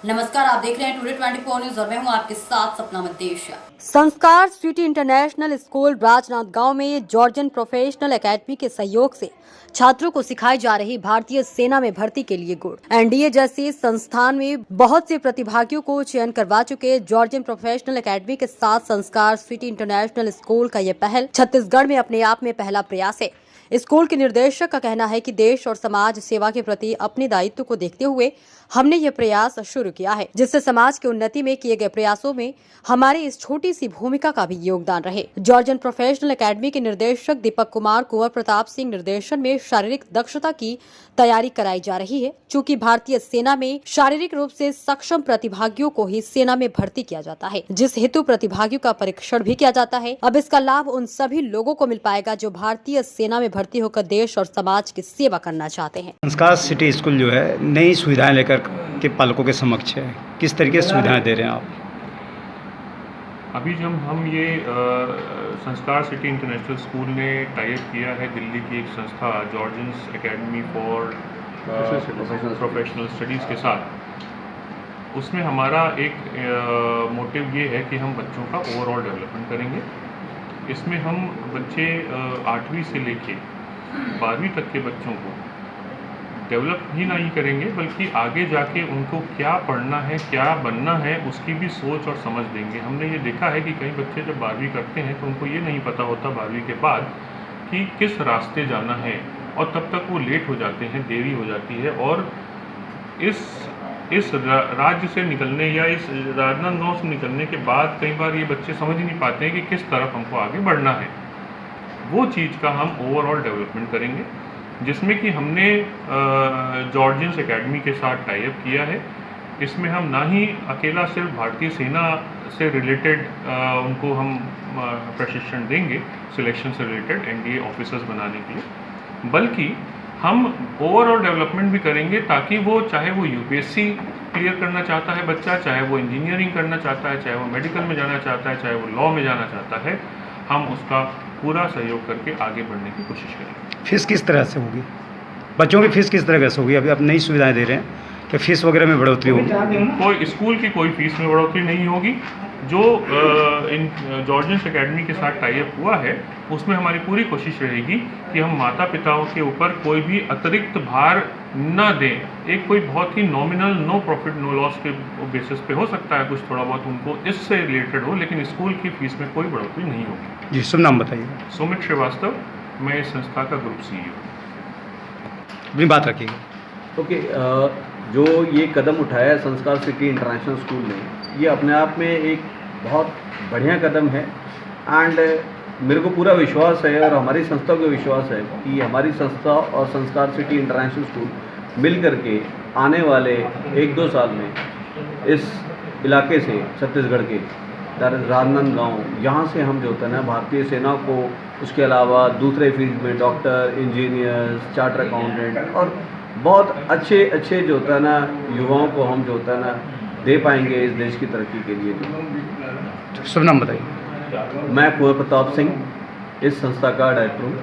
नमस्कार, आप देख रहे हैं टुडे 24 न्यूज और मैं हूं आपके साथ सपना मदेशिया। संस्कार सिटी इंटरनेशनल स्कूल राजनांदगांव में जॉर्जियन प्रोफेशनल एकेडमी के सहयोग से छात्रों को सिखाई जा रही भारतीय सेना में भर्ती के लिए गुड़ एनडीए जैसे संस्थान में बहुत से प्रतिभागियों को चयन करवा चुके जॉर्जियन प्रोफेशनल एकेडमी के साथ संस्कार सिटी इंटरनेशनल स्कूल का यह पहल छत्तीसगढ़ में अपने आप में पहला प्रयास है। स्कूल के निर्देशक का कहना है कि देश और समाज सेवा के प्रति अपने दायित्व को देखते हुए हमने ये प्रयास शुरू किया है, जिससे समाज की उन्नति में किए गए प्रयासों में हमारी इस छोटी सी भूमिका का भी योगदान रहे। जॉर्जियन प्रोफेशनल एकेडमी के निर्देशक दीपक कुमार कुंवर प्रताप सिंह निर्देशन में शारीरिक दक्षता की तैयारी कराई जा रही है। चूँकि भारतीय सेना में शारीरिक रूप से सक्षम प्रतिभागियों को ही सेना में भर्ती किया जाता है, जिस हेतु प्रतिभागियों का परीक्षण भी किया जाता है। अब इसका लाभ उन सभी लोगों को मिल पाएगा जो भारतीय सेना में भर्ती होकर देश और समाज की सेवा करना चाहते हैं। संस्कार सिटी स्कूल जो है नई सुविधाएं लेकर के पालकों के समक्ष है। किस तरीके से सुविधाएं दे रहे हैं आप? अभी जब हम ये संस्कार सिटी इंटरनेशनल स्कूल ने टाई अप किया है दिल्ली की एक संस्था Georgians academy for professional studies के साथ, उसमें हमारा एक मोटिव ये है कि हम बच्चों का ओवरऑल डेवलपमेंट करेंगे। इसमें हम बच्चे 8वीं से लेके 12वीं तक के बच्चों को डेवलप ही नहीं करेंगे, बल्कि आगे जाके उनको क्या पढ़ना है, क्या बनना है, उसकी भी सोच और समझ देंगे। हमने ये देखा है कि कई बच्चे जब 12वीं करते हैं तो उनको ये नहीं पता होता 12वीं के बाद कि किस रास्ते जाना है, और तब तक वो लेट हो जाते हैं, देरी हो जाती है। और इस राज्य से निकलने या इस राजनांदगांव से निकलने के बाद कई बार ये बच्चे समझ ही नहीं पाते हैं कि किस तरफ हमको आगे बढ़ना है। वो चीज़ का हम ओवरऑल डेवलपमेंट करेंगे, जिसमें कि हमने जॉर्जियंस एकेडमी के साथ टाई अप किया है। इसमें हम ना ही अकेला सिर्फ भारतीय सेना से रिलेटेड उनको हम प्रशिक्षण देंगे सिलेक्शन से रिलेटेड एनडीए ऑफिसर्स बनाने के लिए, बल्कि हम ओवरऑल डेवलपमेंट भी करेंगे, ताकि वो चाहे वो यूपीएससी क्लियर करना चाहता है बच्चा, चाहे वो इंजीनियरिंग करना चाहता है, चाहे वो मेडिकल में जाना चाहता है, चाहे वो लॉ में जाना चाहता है, हम उसका पूरा सहयोग करके आगे बढ़ने की कोशिश करेंगे। फीस किस तरह से होगी? बच्चों की फीस किस तरह से होगी? अभी आप नई सुविधाएं दे रहे हैं कि फीस वगैरह में बढ़ोतरी होगी? कोई स्कूल की कोई फीस में बढ़ोतरी नहीं होगी। जो इन जॉर्जियंस एकेडमी के साथ टाई अप हुआ है, उसमें हमारी पूरी कोशिश रहेगी कि हम माता पिताओं के ऊपर कोई भी अतिरिक्त भार ना दें। एक कोई बहुत ही nominal no profit no loss के बेसिस पे हो सकता है कुछ थोड़ा बहुत उनको इससे रिलेटेड हो, लेकिन स्कूल की फीस में कोई बढ़ोतरी नहीं होगी। जी, शुभ नाम बताइए। सुमित श्रीवास्तव, मैं इस संस्था का ग्रुप CEO। अपनी बात रखिएगा। ओके, जो ये कदम उठाया है संस्कार सिटी इंटरनेशनल स्कूल ने, ये अपने आप में एक बहुत बढ़िया कदम है। एंड मेरे को पूरा विश्वास है और हमारी संस्था को विश्वास है कि हमारी संस्था और संस्कार सिटी इंटरनेशनल स्कूल मिल करके आने वाले 1-2 साल में इस इलाके से, छत्तीसगढ़ के राजनांदगांव, यहाँ से हम जो होता है ना भारतीय सेना को, उसके अलावा दूसरे फील्ड में डॉक्टर, इंजीनियर्स, चार्टर अकाउंटेंट और बहुत अच्छे जो होता है ना युवाओं को हम जो होता है ना दे पाएंगे इस देश की तरक्की के लिए। शुभ नाम बताइए। मैं कुंवर प्रताप सिंह, इस संस्था का डायरेक्टर हूँ।